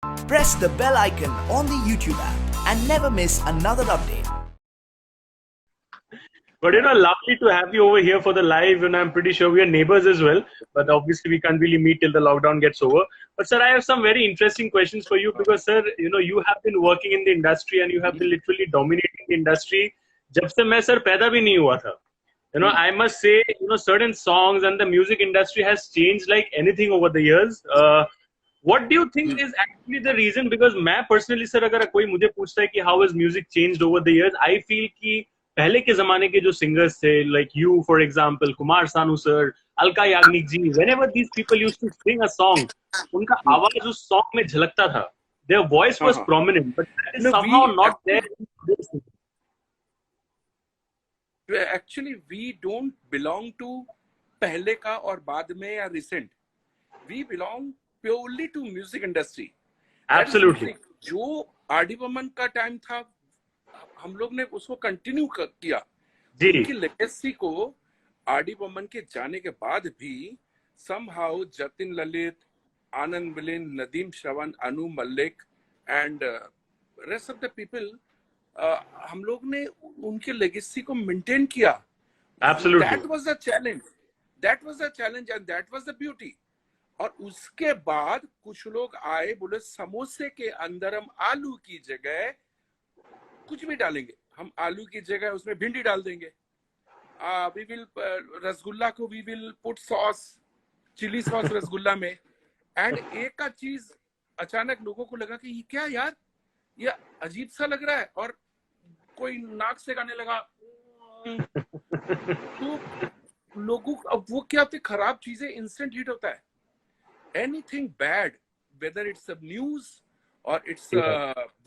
Press the bell icon on the YouTube app and never miss another update. But lovely to have you over here for the live, and I'm pretty sure we are neighbors as well. But obviously, we can't really meet till the lockdown gets over. But sir, I have some very interesting questions for you because sir, you have been working in the industry and you have been literally dominating the industry. जब से मैं sir पैदा भी नहीं हुआ था. I must say, certain songs and the music industry has changed like anything over the years. What do you think is actually the reason? Because मैं personally sir, अगर कोई मुझे पूछता है कि how has music changed over the years, I feel कि पहले के जमाने के जो सिंगर्स थे, like you for example, Kumar Sanu sir, Alka Yagnik ji, whenever these people used to sing a song, उनका आवाज उस song में झलकता था. Their voice was prominent, but that is somehow not there in today's music. Actually, we don't belong to पहले का और बाद में या recent. We belong purely to music industry. Absolutely. जो आर डी बर्मन का टाइम था, हम लोग ने उसको कंटिन्यू किया. उनकी लेगेसी को आर डी बर्मन के जाने के बाद भी somehow Jatin Lalit, Anand Milind, Nadeem Shravan, Anu Malik and rest of the people, हम लोग ने उनके लेगेसी को मेंटेन किया. Absolutely. That was the challenge. That was the challenge and that was the beauty. और उसके बाद कुछ लोग आए, बोले समोसे के अंदर हम आलू की जगह कुछ भी डालेंगे. हम आलू की जगह उसमें भिंडी डाल देंगे. वी विल रसगुल्ला को we will put sauce, chilli sauce rasgulla में. एंड एक का चीज अचानक लोगों को लगा कि ये क्या यार, ये अजीब सा लग रहा है, और कोई नाक से गाने लगा. तो लोगों अब वो क्या होते, खराब चीजें इंस्टेंट हिट होता है. Anything bad, whether it's news और इट्स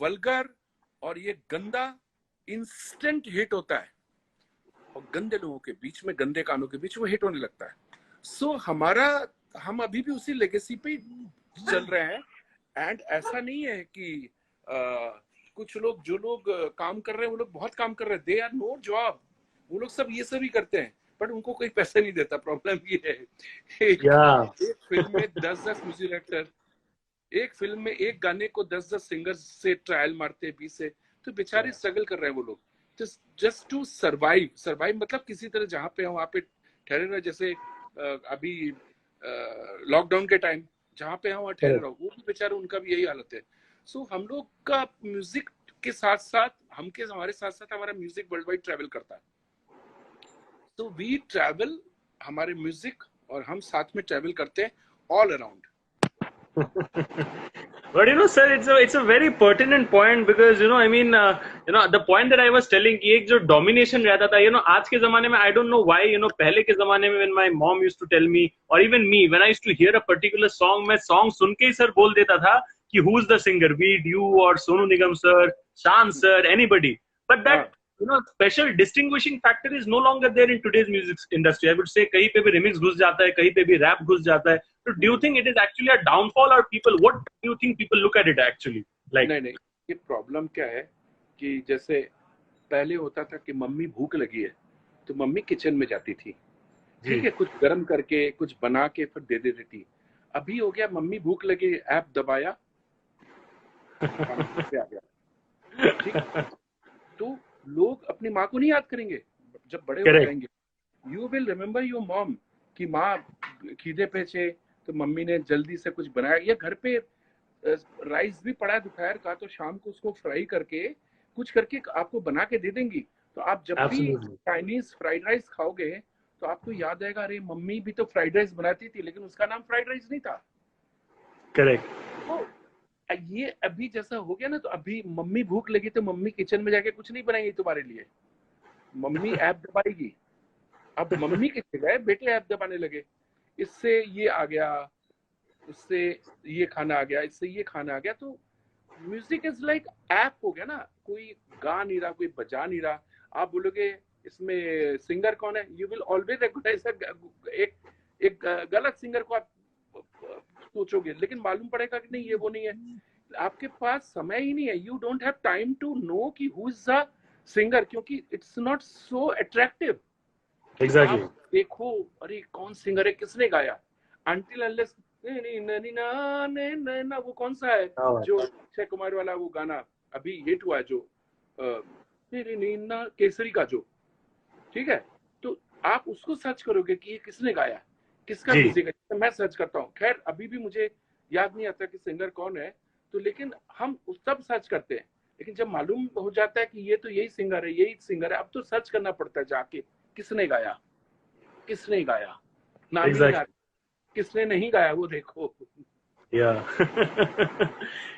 वल्गर और ये गंदा, इंस्टेंट हिट होता है. और गंदे लोगों के बीच में, गंदे कानों के बीच वो हिट होने लगता है. सो हम अभी भी उसी लेगेसी पे चल रहे हैं. एंड ऐसा नहीं है कि कुछ लोग, जो लोग काम कर रहे हैं, वो लोग बहुत काम कर रहे हैं. They are no job. वो लोग सब ये सब ही करते हैं, बट उनको कोई पैसे नहीं देता. प्रॉब्लम ये है. एक फिल्म में 10-10 म्यूजिक डायरेक्टर, एक फिल्म में एक गाने को 10-10 सिंगर्स से ट्रायल मारते हैं 20 से. तो बेचारे स्ट्रगल कर रहे हैं वो लोग, जस्ट टू सर्वाइव. मतलब किसी तरह जहाँ पे वहाँ पे ठहरे रहे. जैसे अभी लॉकडाउन के टाइम जहाँ पे वहाँ ठहरे रहो, वो भी बेचारे, उनका भी यही हालत है. सो हम लोग का म्यूजिक के साथ साथ हमारे साथ साथ हमारा म्यूजिक वर्ल्ड वाइड ट्रैवल करता है. तो वी ट्रैवल, हमारे म्यूजिक और हम साथ में ट्रैवल करते हैं all around. But sir, it's a very pertinent point because I mean, the point that I was telling कि एक जो domination रहता था, आज के जमाने में I don't know why, पहले के जमाने में when my mom used to tell me or even me when I used to hear a particular song, मैं song सुन के ही सर बोल देता था कि who's the singer, be it you or Sonu Nigam sir, Shan sir, anybody. But that special distinguishing factor is no longer there in today's music industry. I would say कहीं पे भी remix घुस जाता है, कहीं पे भी rap घुस जाता है. So do you think it is actually a downfall, or what do you think people look at it actually like? नहीं, ये प्रॉब्लम क्या है कि जैसे पहले होता था कि मम्मी भूख लगी है तो मम्मी किचन में जाती थी, ठीक है, कुछ गर्म करके कुछ बना के फिर दे देती थी. अभी हो गया मम्मी भूख लगी, ऐप दबाया, आ गया. ठीक. तो लोग अपनी माँ को नहीं याद करेंगे जब बड़े हो जाएंगे. You will remember your mom कि माँ खीदे पे छे तो मम्मी ने जल्दी से कुछ बनाया, या घर पे राइस भी पड़ा है दोपहर का, तो शाम को उसको फ्राई करके कुछ करके आपको बना के दे देंगी. तो आप जब भी चाइनीज फ्राइड राइस खाओगे तो आपको याद आएगा, अरे मम्मी भी तो फ्राइड राइस बनाती थी, लेकिन उसका नाम फ्राइड राइस नहीं था. करेक्ट. तो ये अभी जैसा हो गया ना, तो अभी मम्मी भूख लगी तो मम्मी किचन में जाके कुछ नहीं बनाएगी तुम्हारे लिए, मम्मी ऐप दबाएगी. अब मम्मी की जगह बेटे ऐप दबाने लगे. इससे ये आ गया, उससे ये खाना आ गया, इससे ये खाना आ गया. तो म्यूजिक इज लाइक ऐप हो गया ना. कोई गा नहीं रहा, कोई बजा नहीं रहा. आप बोलोगे इसमें सिंगर कौन है, यू विल ऑलवेज रिकॉग्नाइज एक गलत सिंगर को आप सोचोगे, लेकिन मालूम पड़ेगा कि नहीं, ये वो नहीं है. आपके पास समय ही नहीं है. You don't have time to know कि हु इज द सिंगर, क्योंकि it's not so attractive. Exactly. देखो अरे कौन सिंगर है, किसने गाया, until unless ना वो कौन सा है जो अक्षय कुमार वाला वो गाना अभी हिट हुआ है जो केसरी का जो, ठीक है, तो आप उसको सर्च करोगे कि ये किसने गाया, किसका म्यूजिक है, तो मैं सर्च करता हूँ। खैर अभी भी मुझे याद नहीं आता कि सिंगर कौन है, तो लेकिन हम उस सब सर्च करते हैं, लेकिन जब मालूम हो जाता है कि ये तो यही सिंगर है, यही सिंगर है, अब तो सर्च करना पड़ता है जाके किसने गाया, किसने गाया, नाम ही नहीं आता, किसने नहीं गाया वो देखो। Yeah.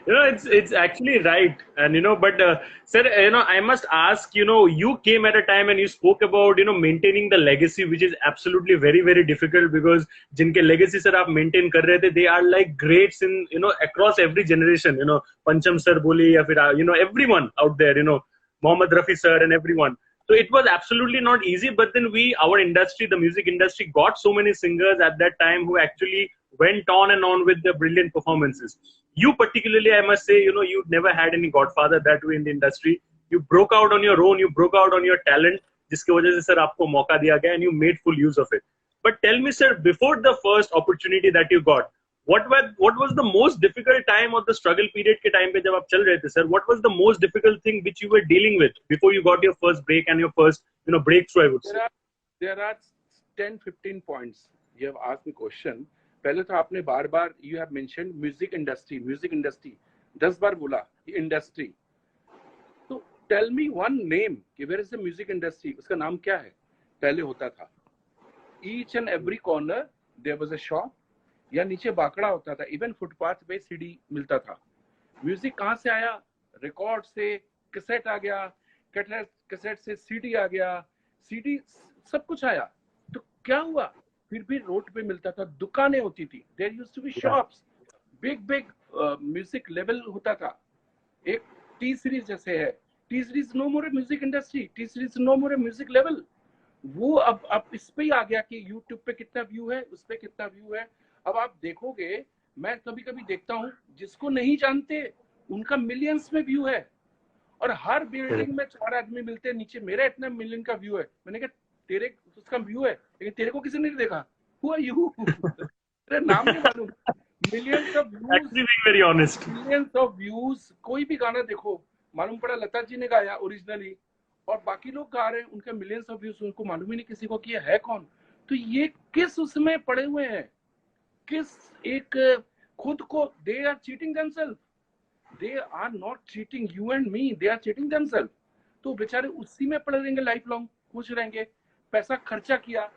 It's actually right. And, but, sir, I must ask, you came at a time and you spoke about, maintaining the legacy, which is absolutely very, very difficult because jinke legacy, sir, aap maintain kar rahe the, they are like greats in, across every generation, Pancham sir boli, ya fir, everyone out there, Mohammad Rafi sir and everyone. So it was absolutely not easy, but then our industry, the music industry, got so many singers at that time who actually went on and on with the brilliant performances. You particularly, I must say, you never had any godfather that way in the industry. You broke out on your own, you broke out on your talent, जिसके वजह से sir आपको मौका दिया गया, and you made full use of it. But tell me, sir, before the first opportunity that you got, what was the most difficult time or the struggle period के time पे जब आप चल रहे थे, sir? What was the most difficult thing which you were dealing with before you got your first break and your first, breakthrough, I would say? There are 10-15 points. You have asked me question. पहले तो आपने बार बार you have mentioned music industry 10 बार बोला industry. तो tell me one name कि where is the music industry, उसका नाम क्या है? पहले होता था each and every corner there was a shop या नीचे बाकड़ा होता था, इवन फुटपाथ पे सीडी मिलता था. म्यूजिक कहाँ से आया? रिकॉर्ड से, कैसेट आ गया, कैसेट से सीडी आ गया, सीडी सब कुछ आया. तो क्या हुआ? फिर भी रोड पे मिलता था, दुकानें होती थी, there used to be shops, big music लेवल होता था. एक टी सीरीज जैसे है, T Series no more music industry, T Series no more music लेवल. वो अब इस पे ही आ गया कि यूट्यूब पे कितना व्यू है, उस पे कितना व्यू है. अब आप देखोगे, मैं कभी कभी देखता हूँ जिसको नहीं जानते उनका मिलियंस में व्यू है, और हर बिल्डिंग में 4 आदमी मिलते हैं, नीचे मेरा इतना मिलियन का व्यू है. मैंने कहा तेरे उसका व्यू है लेकिन तेरे को किसी ने नहीं देखा, हु आर यू? तेरा नाम नहीं मालूम. Millions of views, Actually being very honest. Millions of views. कोई भी गाना देखो, मालूम पड़ा लता जी ने गाया ओरिजिनली, और बाकी लोग गा रहे हैं, उनके मिलियंस ऑफ व्यूज, उनको मालूम ही नहीं किसी को कि है कौन. तो ये किस उसमें पड़े हुए हैं, किस एक खुद को, they are cheating themselves, they are not cheating you and me, they are cheating themselves. तो बेचारे उसी में पड़े रहेंगे लाइफ लॉन्ग, खुश रहेंगे. पैसा खर्चा किया,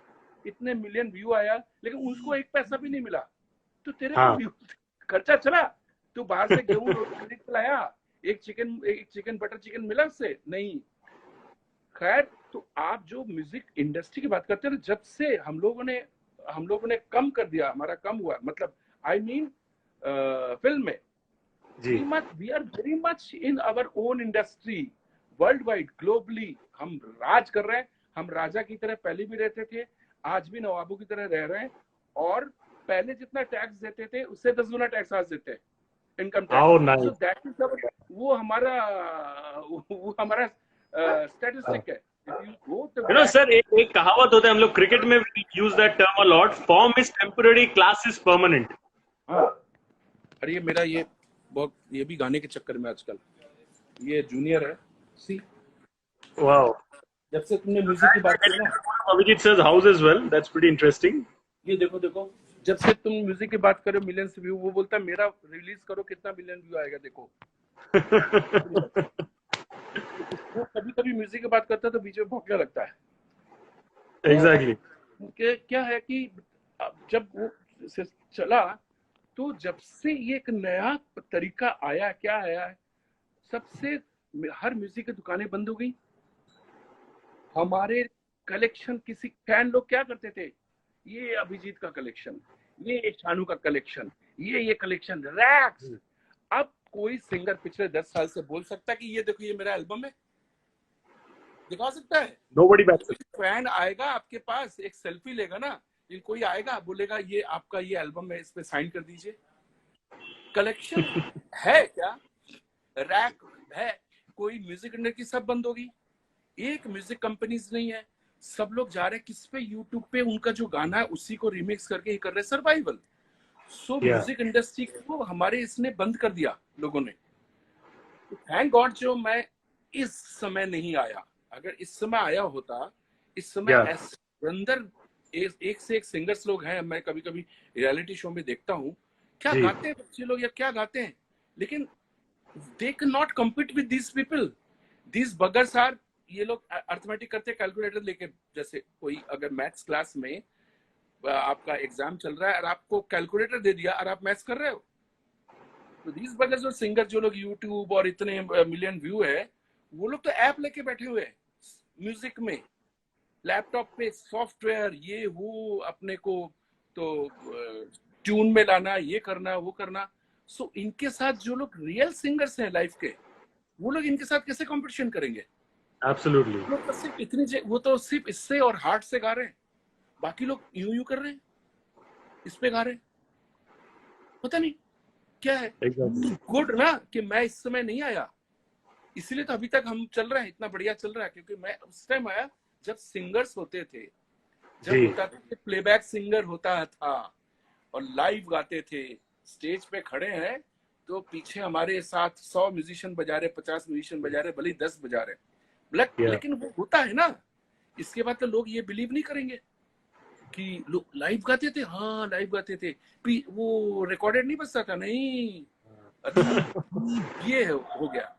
इतने मिलियन व्यू आया, लेकिन उसको एक पैसा भी नहीं मिला. तो तेरे व्यू खर्चा चला, तो बाहर से गेहूं खरीद के लाया, एक चिकन बटर चिकन मिला उससे नहीं. खैर, तो आप जो म्यूजिक इंडस्ट्री की बात करते हैं, जब से हम लोगों ने कम कर दिया, हमारा कम हुआ, मतलब आई मीन फिल्म में, we are very much in our own industry, worldwide, globally. हम राज कर रहे हैं, हम राजा की तरह पहले भी रहते थे, आज भी नवाबों की तरह रह रहे हैं, और पहले जितना टैक्स देते थे उससे 10 गुना टैक्स आज देते हैं, income tax. So that is our, वो हमारा स्टैटिस्टिक है. Sir, एक कहावत होता है, हम लोग क्रिकेट में use that term a lot, form is temporary, class is permanent. हाँ, अरे ये मेरा ये भी गाने के चक्कर में आजकल ये जूनियर है. सी, वाओ, जब से तुमने म्यूजिक की बात की ना, Abhijeet sir house as well, that's pretty interesting. ये देखो, जब से तुम म्यूजिक की बात करो, मिलियंस व्यू, वो बोलता है मेरा रिलीज करो, कितना मिलियन व्यू आएगा देखो. वो कभी म्यूजिक की बात करता है तो बीच में भौंकने लगता है. एग्जैक्टली. क्या है कि जब वो चला, तो जब से ये एक नया तरीका आया, क्या आया है, सबसे हर म्यूजिक की दुकानें बंद हो गई. हमारे कलेक्शन, किसी फैन लोग क्या करते थे, ये अभिजीत का कलेक्शन, ये शानू का कलेक्शन, ये कलेक्शन, रैक्स. अब कोई सिंगर पिछले 10 साल से बोल सकता है कि ये देखो, ये मेरा एल्बम है, दिखा सकता है? Nobody backs it. फैन आएगा आपके पास, एक सेल्फी लेगा ना, कोई आएगा बोलेगा ये आपका ये एल्बम है, इस पे साइन कर दीजिए. कलेक्शन है क्या? रैक है? कोई म्यूजिक इंडस्ट्री सब बंद होगी, एक म्यूजिक कंपनीज नहीं है, सब लोग जा रहे हैं किस पे, यूट्यूब पे उनका जो गाना है उसी को रिमिक्स करके ही कर रहे हैं, सर्वाइवल. सो Yeah. म्यूजिक इंडस्ट्री को हमारे इसने बंद कर दिया लोगों ने। थैंक गॉड जो मैं इस समय नहीं आया। अगर इस समय आया होता, इस समय Yeah. ऐसे अंदर एक से एक सिंगर्स लोग हैं, मैं कभी कभी रियलिटी शो में देखता हूँ, क्या जी। गाते हैं बच्चे लोग या क्या गाते हैं, लेकिन they can not compete with these people. These buggers are, ये लोग अर्थमेटिक करते हैं कैलकुलेटर लेके, जैसे कोई अगर मैथ्स क्लास में आपका एग्जाम चल रहा है और आपको कैलकुलेटर दे दिया और आप मैथ्स कर रहे हो, तो दीज बगर्स और सिंगर जो लोग यूट्यूब और इतने मिलियन व्यू है, वो लोग तो ऐप लेके बैठे हुए हैं म्यूजिक में, लैपटॉप पे सॉफ्टवेयर, ये वो अपने को तो ट्यून में लाना, ये करना वो करना। सो इनके साथ जो लोग रियल सिंगर्स हैं लाइफ के, वो लोग इनके साथ कैसे कंपटीशन करेंगे? Absolutely. वो तो सिर्फ इतनी वो तो सिर्फ इससे और हार्ट से गा रहे हैं, बाकी लोग यूं कर रहे हैं, इस पे गा रहे हैं, पता नहीं क्या है। Exactly. गुड ना कि मैं इस समय नहीं आया, इसीलिए तो अभी तक हम चल रहे हैं, इतना बढ़िया चल रहा है, क्योंकि मैं उस टाइम आया जब सिंगर्स होते थे, जब जी। होता था कि प्लेबैक सिंगर होता था और लाइव गाते थे, स्टेज पे खड़े हैं तो पीछे हमारे साथ 100 म्यूजिशियन बजा रहे, 50 म्यूजिशियन बजा रहे, भले 10 बजा रहे, Yeah. लेकिन वो होता है ना। इसके बाद तो लोग ये बिलीव नहीं करेंगे कि लोग लाइव गाते थे, हाँ लाइव गाते थे, वो रिकॉर्डेड नहीं बजता था, नहीं, ये हो गया।